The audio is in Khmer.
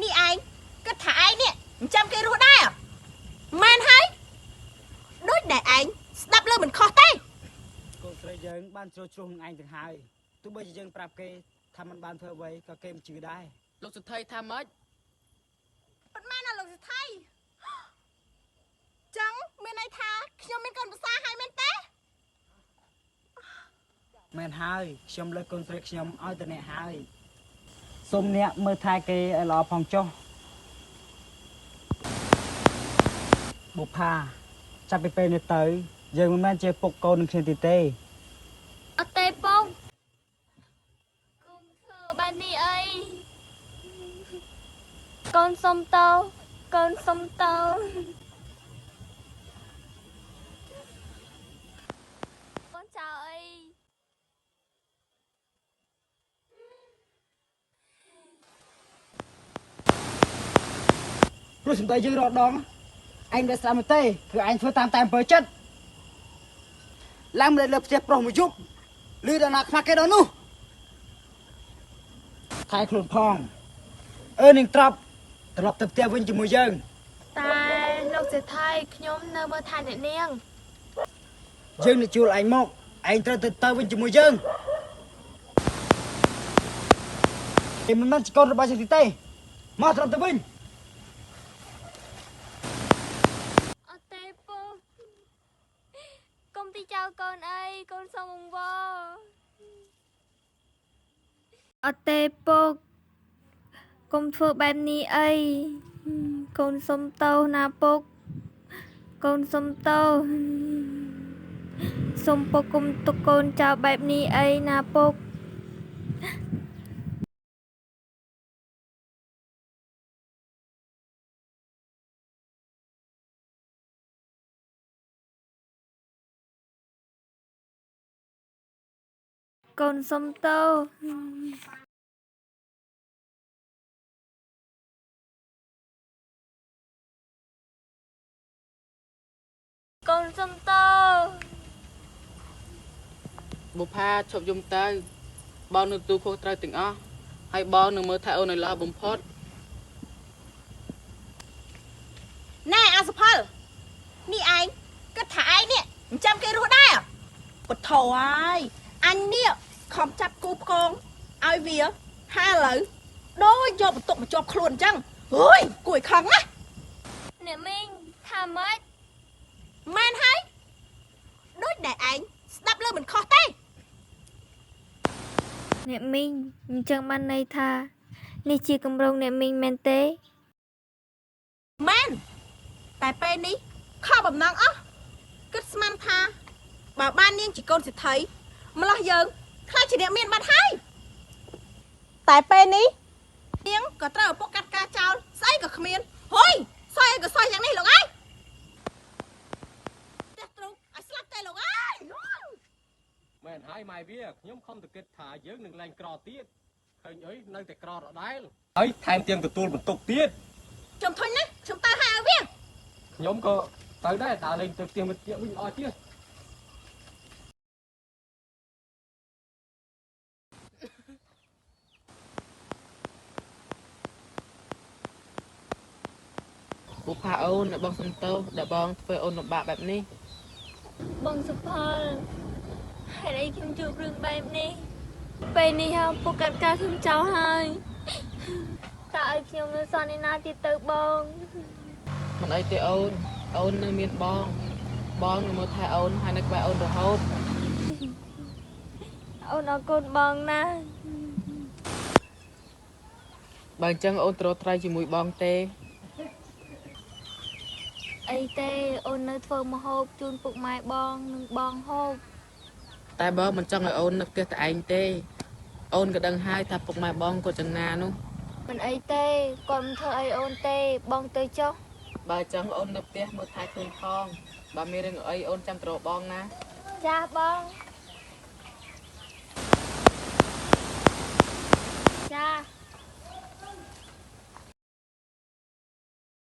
นี่ไอ้ก็ถ่ายเนี่ยจำแกรู้ได้อะมันให้đối đại anh đáp lời mình khó tay កូនស្រីយើងបានជ្រុលជ្រុះនឹងឯងទាំងហើយទោះបីជាយើងប្រាប់គេថាมันបានធ្វើអ្វីក៏គេមិនជឿដែរលោកសុថៃថាម៉េច ប៉ុន្មានណាលោកសិទ្ធិចឹងមានន័យថាខ្ញុំមានកូនប្រសាហើយមែនទេ មែនហើយខ្ញុំលើកកូនស្រីខ្ញុំឲ្យតអ្នកហើយសូមអ្នកមើលថែគេឲ្យល្អផងចុះបុប្ផាចាប់ពីពេលនេះទៅយើងមិនមែនជាពុកកូននឹងគ្នាទៀតទេ អត់ទេពុកកូនធ្វើបាននេះអីកូនសុំតោកូនសុំតោកូនចៅអី ព្រោះសំដីយើងរត់ដងឯងមិនស្ដាប់ទេគឺឯងធ្វើតាមអំពើចិត្តឡើងលើផ្ទះប្រុសមួយយប់លឺដល់ណាខ្មាស់គេដល់នោះថែខ្លួនផងនឹងត្រប់ត្រឡប់ទៅផ្ទះវិញជាមួយយើង តែលោកសេដ្ឋីខ្ញុំនៅមើលថែអ្នកនាង យើងនឹងជួលឯងមកឯងត្រូវទៅវិញជាមួយយើងឯងមិនមែនជាកូនរបស់យើងទេមកត្រឡប់ទៅវិញ អត់ទេពុកកុំទីចៅកូនអីកូនសុំអង្វរអត់ទេពុកកុំធ្វើបែបនេះអីកូនសុំតោណាពុកកូនសុំតោសុំពុកកុំទុកកូនចៅបែបនេះអីណាពុក កូនសុំតោកូនសុំតោ បុប្ផាឈប់យំទៅបងនឹងទូខុសត្រូវទាំងអស់ហើយបងនឹងមើលថែអូនឲ្យល្អបំផុត ណែអាសុផលនេះឯងក៏ថាឯងនេះចាំគេរស់ដែរបថោហើយអញនេះខំចាប់គូផ្គងឲ្យវាហាឥឡូវដូចយកបន្ទុកមកជាប់ខ្លួនអញ្ចឹងហួយគួយខឹងណា អ្នកមីងថាម៉េច មែនហើយដូចដែលឯងស្ដាប់លើមិនខុសទេ អ្នកមីងអញ្ចឹងបានន័យថានេះជាកម្រងអ្នកមីងមែនទេ មែនតែពេលនេះខកបំណងអស់គិតស្មានថាបើបាននាងជាកូនសិទ្ធិម្លោះយើងខ្លាចជាអ្នកមានបាត់ហើយតែពេលនេះនាងក៏ត្រូវឪពុកកាត់ការចោលស្អីក៏គ្មានហុយសយអីក៏សយយ៉ាងនេះលោកអើយតែទ្រុងឲ្យស្លាប់តែលោកអើយ មែនហើយម៉ែវាខ្ញុំខំទៅគិតថាយើងនឹងឡើងក្រទៀតឃើញអីនៅតែក្រដដែលហើយថែមទាំងទទួលបន្ទុកទៀត ខ្ញុំធុញណាខ្ញុំទៅឲ្យវា ខ្ញុំក៏ទៅដែរដើរលេងទៅផ្ទះមិត្តវិញល្អទៀត បុប្ផាអូនអ្នកបងសុំទោសដែលបងធ្វើអូនលំបាកបែបនេះ បងសុផលហេតុអីខ្ញុំជួបរឿងបែបនេះពេលនេះហៅពុកកាត់ការខ្ញុំចោលហើយតើឲ្យខ្ញុំនៅសន្និណាទៀតទៅបង មិនអីទេអូនអូននៅមានបងបងនឹងមើលថែអូនហើយនៅក្បែរអូនរហូត អូនអរគុណបងណាស់ បើអញ្ចឹងអូនត្រូវត្រៃជាមួយបងទេ អីទេអូននៅធ្វើម្ហូបជូនពុកម៉ែបងនិងបងហូប តែបងមិនចង់ឲ្យអូននៅផ្ទះតែឯងទេអូនក៏ដឹងហើយថាពុកម៉ែបងក៏ចំណានោះ មិនអីទេគាត់មិនធ្វើអីអូនទេបងទៅចុះ បើចង់អូននៅផ្ទះមើលថែខ្លួនផងបើមានរឿងអីអូនចាំត្របងណា ចាបងចា